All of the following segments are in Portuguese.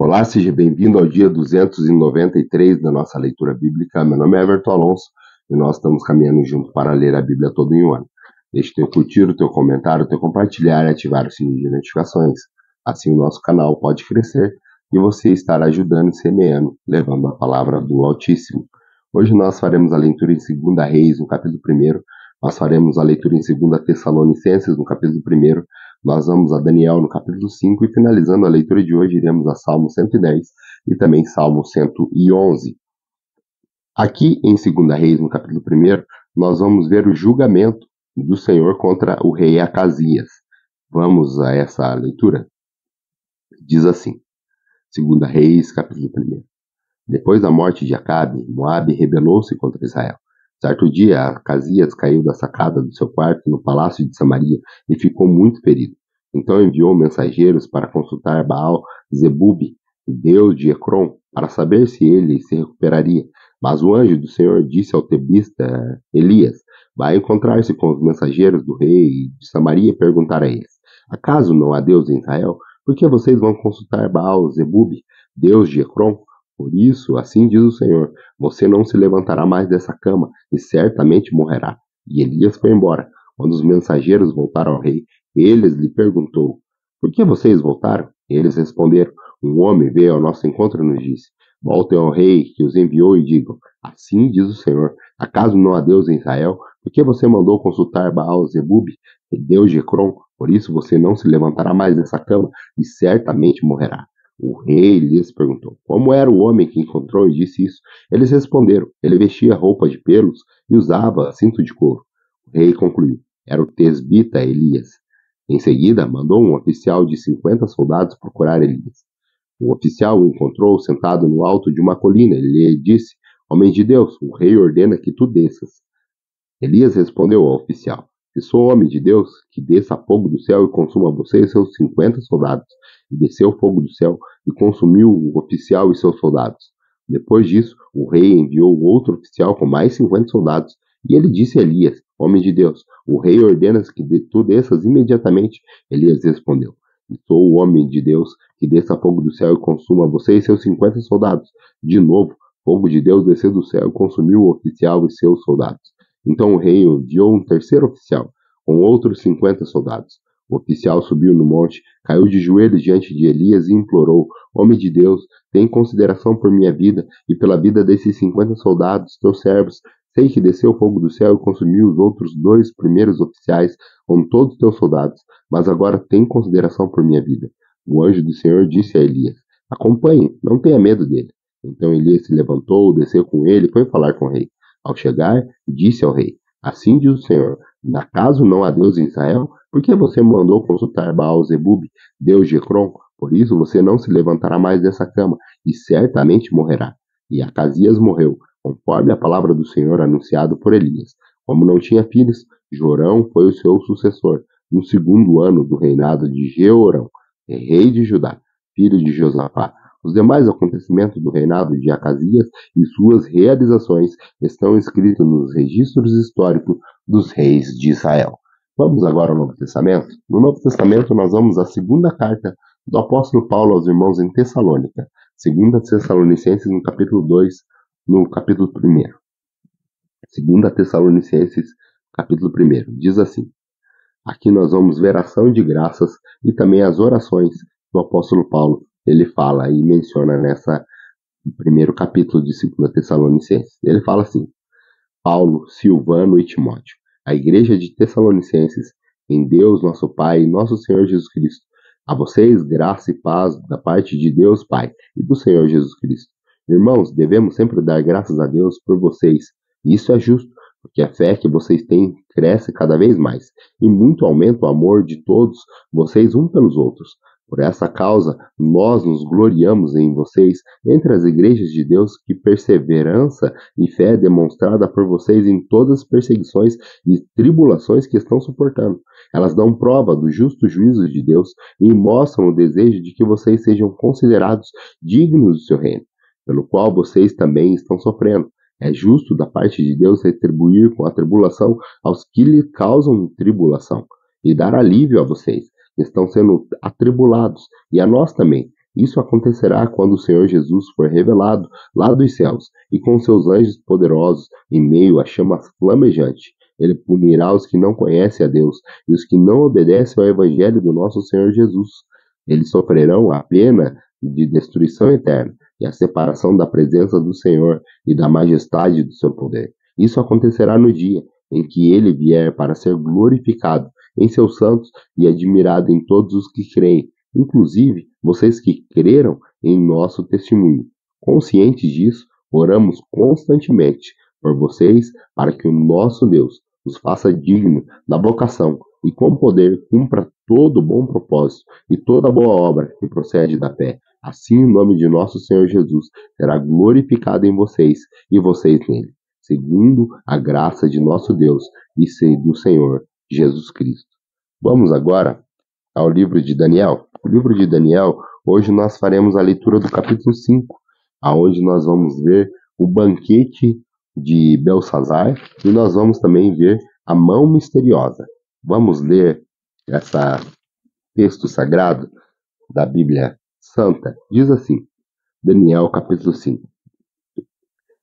Olá, seja bem-vindo ao dia 293 da nossa leitura bíblica. Meu nome é Everton Alonso e nós estamos caminhando junto para ler a Bíblia todo em um ano. Deixe teu curtir, o teu comentário, o teu compartilhar e ativar o sininho de notificações. Assim o nosso canal pode crescer e você estará ajudando e semeando, levando a palavra do Altíssimo. Hoje nós faremos a leitura em 2 Reis, no capítulo 1. Nós faremos a leitura em 2 Tessalonicenses, no capítulo 1. Nós vamos a Daniel no capítulo 5 e finalizando a leitura de hoje iremos a Salmo 110 e também Salmo 111. Aqui em 2 Reis, no capítulo 1, nós vamos ver o julgamento do Senhor contra o rei Acasias. Vamos a essa leitura? Diz assim, 2 Reis, capítulo 1. Depois da morte de Acabe, Moabe rebelou-se contra Israel. Certo dia, Acasias caiu da sacada do seu quarto no palácio de Samaria e ficou muito ferido. Então enviou mensageiros para consultar Baal-Zebub, deus de Ecrom, para saber se ele se recuperaria. Mas o anjo do Senhor disse ao tebista Elias, vai encontrar-se com os mensageiros do rei de Samaria e perguntar a eles, acaso não há Deus em Israel? Por que vocês vão consultar Baal-Zebub, deus de Ecrom? Por isso, assim diz o Senhor, você não se levantará mais dessa cama e certamente morrerá. E Elias foi embora. Quando os mensageiros voltaram ao rei, eles lhe perguntou, por que vocês voltaram? Eles responderam, um homem veio ao nosso encontro e nos disse, voltem ao rei que os enviou e digam, assim diz o Senhor, acaso não há Deus em Israel? Por que você mandou consultar Baal-Zebub, deus de Ecrom? Por isso você não se levantará mais dessa cama e certamente morrerá. O rei lhes perguntou, como era o homem que encontrou e disse isso? Eles responderam, ele vestia roupa de pelos e usava cinto de couro. O rei concluiu, era o tesbita Elias. Em seguida, mandou um oficial de 50 soldados procurar Elias. O oficial o encontrou sentado no alto de uma colina. Ele lhe disse, homem de Deus, o rei ordena que tu desças. Elias respondeu ao oficial, se sou homem de Deus, que desça fogo do céu e consuma você e seus 50 soldados. E desceu fogo do céu e consumiu o oficial e seus soldados. Depois disso, o rei enviou outro oficial com mais 50 soldados. E ele disse a Elias, homem de Deus, o rei ordena que tu desças imediatamente. Elias respondeu, sou o homem de Deus, que desça fogo do céu e consuma você e seus 50 soldados. De novo, fogo de Deus desceu do céu e consumiu o oficial e seus soldados. Então o rei enviou um terceiro oficial, com outros 50 soldados. O oficial subiu no monte, caiu de joelhos diante de Elias e implorou, homem de Deus, tem consideração por minha vida e pela vida desses 50 soldados, teus servos. Sei que desceu o fogo do céu e consumiu os outros 2 primeiros oficiais com todos os teus soldados, mas agora tem consideração por minha vida. O anjo do Senhor disse a Elias, acompanhe, não tenha medo dele. Então Elias se levantou, desceu com ele e foi falar com o rei. Ao chegar, disse ao rei, assim diz o Senhor, acaso não há Deus em Israel? Por que você mandou consultar Baal-Zebub, deus de Ecrom? Por isso você não se levantará mais dessa cama, e certamente morrerá. E Acasias morreu, conforme a palavra do Senhor anunciado por Elias. Como não tinha filhos, Jorão foi o seu sucessor, no 2º ano do reinado de Jeorão, rei de Judá, filho de Josafá. Os demais acontecimentos do reinado de Acasias e suas realizações estão escritos nos registros históricos dos reis de Israel. Vamos agora ao Novo Testamento? No Novo Testamento nós vamos à segunda carta do apóstolo Paulo aos irmãos em Tessalônica, 2 Tessalonicenses no capítulo 2, no capítulo 1. 2 Tessalonicenses, capítulo 1, diz assim, aqui nós vamos ver a ação de graças e também as orações do apóstolo Paulo. Ele fala e menciona nessa primeiro capítulo de 2 Tessalonicenses. Ele fala assim, Paulo, Silvano e Timóteo, a igreja de Tessalonicenses, em Deus nosso Pai e nosso Senhor Jesus Cristo. A vocês graça e paz da parte de Deus Pai e do Senhor Jesus Cristo. Irmãos, devemos sempre dar graças a Deus por vocês. Isso é justo, porque a fé que vocês têm cresce cada vez mais, e muito aumenta o amor de todos vocês uns pelos outros. Por essa causa, nós nos gloriamos em vocês entre as igrejas de Deus, que perseverança e fé é demonstrada por vocês em todas as perseguições e tribulações que estão suportando. Elas dão prova do justo juízo de Deus e mostram o desejo de que vocês sejam considerados dignos do seu reino, pelo qual vocês também estão sofrendo. É justo da parte de Deus retribuir com a tribulação aos que lhe causam tribulação e dar alívio a vocês que estão sendo atribulados, e a nós também, Isso acontecerá quando o Senhor Jesus for revelado lá dos céus, e com seus anjos poderosos, em meio à chama flamejante. Ele punirá os que não conhecem a Deus e os que não obedecem ao Evangelho do nosso Senhor Jesus. Eles sofrerão a pena de destruição eterna e a separação da presença do Senhor e da majestade do seu poder. Isso acontecerá no dia em que ele vier para ser glorificado em seus santos e admirado em todos os que creem, inclusive vocês que creram em nosso testemunho. Conscientes disso, oramos constantemente por vocês para que o nosso Deus os faça digno da vocação e com poder cumpra todo bom propósito e toda boa obra que procede da fé. Assim, o nome de nosso Senhor Jesus será glorificado em vocês e vocês nele, segundo a graça de nosso Deus e do Senhor Jesus Cristo. Vamos agora ao livro de Daniel. O livro de Daniel, hoje nós faremos a leitura do capítulo 5, aonde nós vamos ver o banquete de Belsazar e nós vamos também ver a mão misteriosa. Vamos ler esse texto sagrado da Bíblia Santa. Diz assim, Daniel capítulo 5.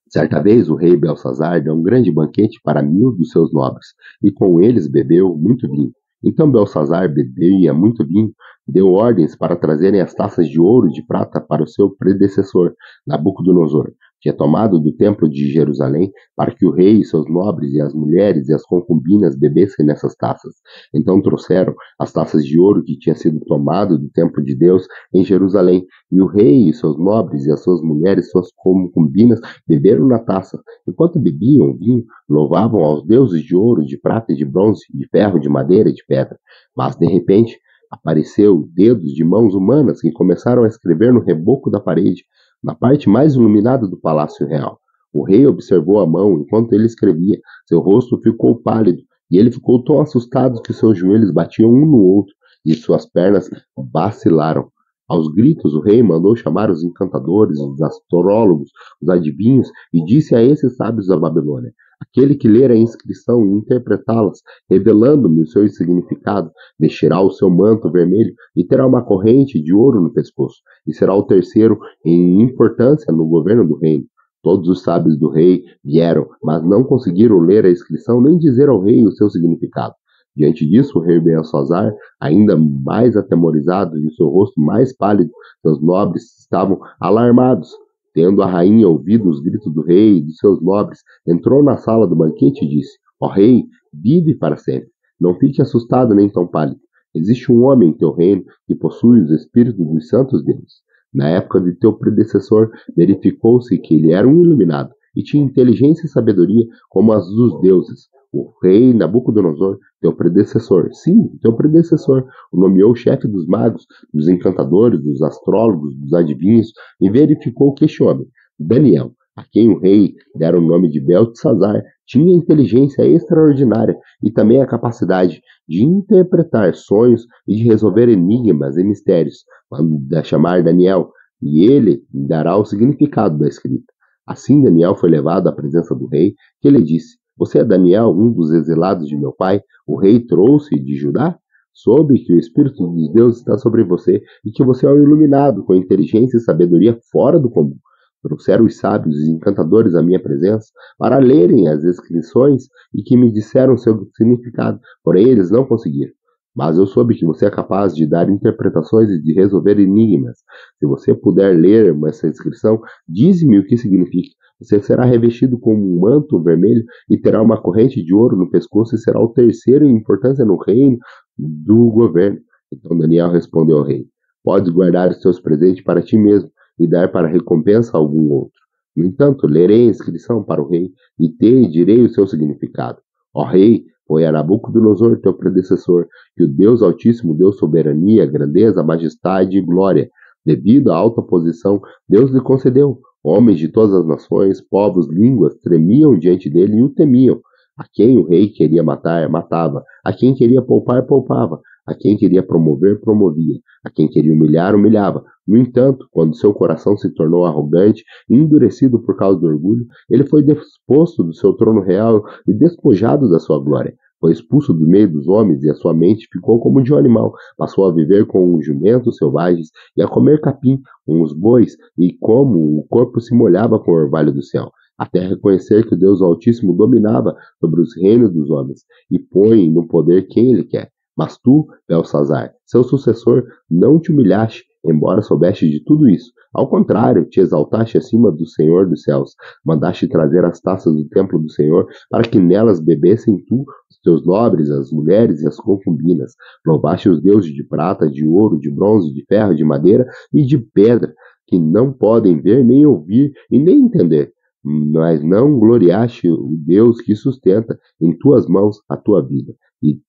Certa vez o rei Belsazar deu um grande banquete para 1000 dos seus nobres, e com eles bebeu muito vinho. Então Belsazar bebia muito vinho, deu ordens para trazerem as taças de ouro e de prata para o seu predecessor, Nabucodonosor, que é tomado do templo de Jerusalém, para que o rei e seus nobres e as mulheres e as concubinas bebessem nessas taças. Então trouxeram as taças de ouro que tinha sido tomado do templo de Deus em Jerusalém, e o rei e seus nobres e as suas mulheres e suas concubinas beberam na taça. Enquanto bebiam o vinho, louvavam aos deuses de ouro, de prata e de bronze, de ferro, de madeira e de pedra. Mas, de repente, apareceu dedos de mãos humanas que começaram a escrever no reboco da parede, na parte mais iluminada do palácio real. O rei observou a mão enquanto ele escrevia. Seu rosto ficou pálido e ele ficou tão assustado que seus joelhos batiam um no outro e suas pernas vacilaram. Aos gritos, o rei mandou chamar os encantadores, os astrólogos, os adivinhos e disse a esses sábios da Babilônia: aquele que ler a inscrição e interpretá-las, revelando-me o seu significado, vestirá o seu manto vermelho e terá uma corrente de ouro no pescoço, e será o terceiro em importância no governo do reino. Todos os sábios do rei vieram, mas não conseguiram ler a inscrição nem dizer ao rei o seu significado. Diante disso, o rei Belsazar, ainda mais atemorizado e o seu rosto mais pálido, seus nobres estavam alarmados. Tendo a rainha ouvido os gritos do rei e dos seus nobres, entrou na sala do banquete e disse: ó rei, vive para sempre. Não fique assustado nem tão pálido. Existe um homem em teu reino que possui os espíritos dos santos deuses. Na época de teu predecessor, verificou-se que ele era um iluminado e tinha inteligência e sabedoria como as dos deuses. O rei Nabucodonosor, teu predecessor, sim, teu predecessor, o nomeou chefe dos magos, dos encantadores, dos astrólogos, dos adivinhos, e verificou que este homem, Daniel, a quem o rei dera o nome de Beltesazar, tinha inteligência extraordinária e também a capacidade de interpretar sonhos e de resolver enigmas e mistérios. Manda chamar Daniel, e ele dará o significado da escrita. Assim Daniel foi levado à presença do rei, que lhe disse: você é Daniel, um dos exilados de meu pai? O rei trouxe de Judá? Soube que o Espírito dos deuses está sobre você e que você é um iluminado com inteligência e sabedoria fora do comum. Trouxeram os sábios e encantadores à minha presença para lerem as inscrições e que me disseram seu significado, porém eles não conseguiram. Mas eu soube que você é capaz de dar interpretações e de resolver enigmas. Se você puder ler essa inscrição, dize-me o que significa. Você será revestido com um manto vermelho e terá uma corrente de ouro no pescoço e será o terceiro em importância no reino do governo. Então Daniel respondeu ao rei: podes guardar os teus presentes para ti mesmo e dar para recompensa a algum outro. No entanto, lerei a inscrição para o rei e te direi o seu significado. Ó rei, foi a Nabucodonosor, teu predecessor, que o Deus Altíssimo deu soberania, grandeza, majestade e glória. Devido à alta posição, Deus lhe concedeu. Homens de todas as nações, povos, línguas, tremiam diante dele e o temiam. A quem o rei queria matar, matava. A quem queria poupar, poupava. A quem queria promover, promovia. A quem queria humilhar, humilhava. No entanto, quando seu coração se tornou arrogante e endurecido por causa do orgulho, ele foi desposto do seu trono real e despojado da sua glória. Foi expulso do meio dos homens e a sua mente ficou como de um animal. Passou a viver com os jumentos selvagens e a comer capim com os bois, e como o corpo se molhava com o orvalho do céu. Até reconhecer que o Deus Altíssimo dominava sobre os reinos dos homens e põe no poder quem ele quer. Mas tu, Belsazar, seu sucessor, não te humilhaste, embora soubeste de tudo isso. Ao contrário, te exaltaste acima do Senhor dos céus. Mandaste trazer as taças do templo do Senhor, para que nelas bebessem tu, os teus nobres, as mulheres e as concubinas. Louvaste os deuses de prata, de ouro, de bronze, de ferro, de madeira e de pedra, que não podem ver, nem ouvir e nem entender. Mas não gloriaste o Deus que sustenta em tuas mãos a tua vida e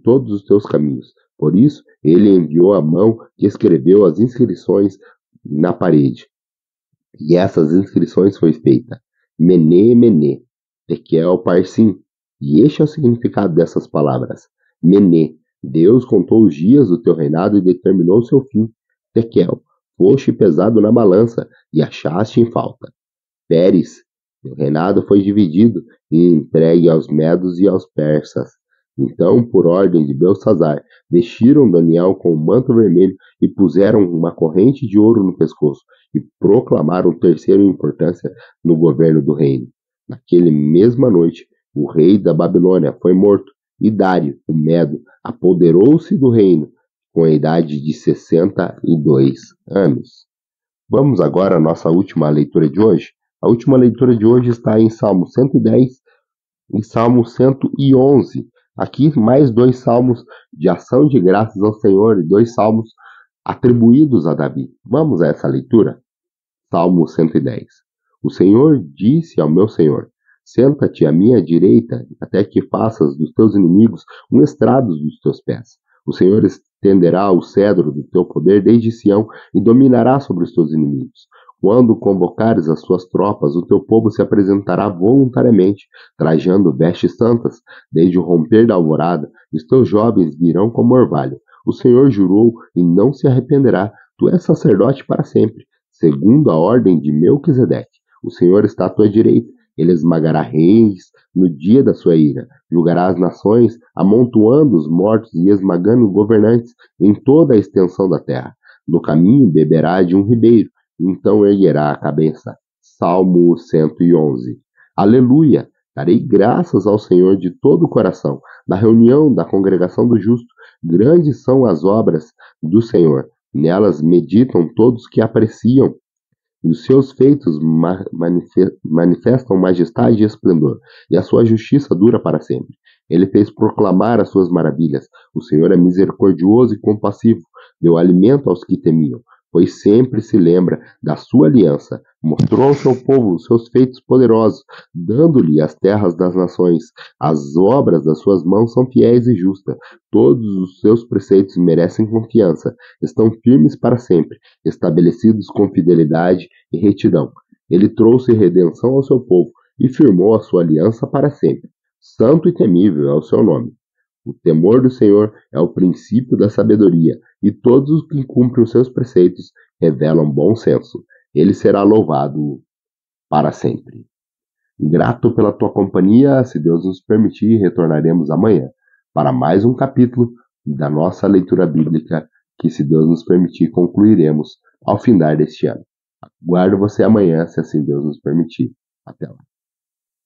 todos os teus caminhos. Por isso, ele enviou a mão que escreveu as inscrições na parede. E essas inscrições foi feita: Mené, Mené, Tekel, Parsim. E este é o significado dessas palavras. Mené, Deus contou os dias do teu reinado e determinou o seu fim. Tekel, foste pesado na balança e achaste em falta. Pérez, seu reinado foi dividido e entregue aos medos e aos persas. Então, por ordem de Belsazar, vestiram Daniel com um manto vermelho e puseram uma corrente de ouro no pescoço e proclamaram terceiro em importância no governo do reino. Naquela mesma noite, o rei da Babilônia foi morto e Dário, o Medo, apoderou-se do reino com a idade de 62 anos. Vamos agora à nossa última leitura de hoje. A última leitura de hoje está em Salmo 110 e Salmo 111. Aqui mais 2 salmos de ação de graças ao Senhor e 2 salmos atribuídos a Davi. Vamos a essa leitura? Salmo 110. O Senhor disse ao meu Senhor: senta-te à minha direita, até que faças dos teus inimigos um estrado dos teus pés. O Senhor estenderá o cedro do teu poder desde Sião e dominará sobre os teus inimigos. Quando convocares as suas tropas, o teu povo se apresentará voluntariamente, trajando vestes santas. Desde o romper da alvorada, os teus jovens virão como orvalho. O Senhor jurou e não se arrependerá. Tu és sacerdote para sempre, segundo a ordem de Melquisedeque. O Senhor está à tua direita. Ele esmagará reis no dia da sua ira. Julgará as nações, amontoando os mortos e esmagando governantes em toda a extensão da terra. No caminho beberá de um ribeiro, então erguerá a cabeça. Salmo 111. Aleluia! Darei graças ao Senhor de todo o coração. Na reunião da congregação do justo, grandes são as obras do Senhor. Nelas meditam todos que apreciam. E os seus feitos manifestam majestade e esplendor, e a sua justiça dura para sempre. Ele fez proclamar as suas maravilhas. O Senhor é misericordioso e compassivo, deu alimento aos que temiam, pois sempre se lembra da sua aliança. Mostrou ao seu povo os seus feitos poderosos, dando-lhe as terras das nações. As obras das suas mãos são fiéis e justas. Todos os seus preceitos merecem confiança, estão firmes para sempre, estabelecidos com fidelidade e retidão. Ele trouxe redenção ao seu povo e firmou a sua aliança para sempre. Santo e temível é o seu nome. O temor do Senhor é o princípio da sabedoria, e todos os que cumprem os seus preceitos revelam bom senso. Ele será louvado para sempre. Grato pela tua companhia, se Deus nos permitir, retornaremos amanhã para mais um capítulo da nossa leitura bíblica, que, se Deus nos permitir, concluiremos ao findar deste ano. Aguardo você amanhã, se assim Deus nos permitir. Até lá.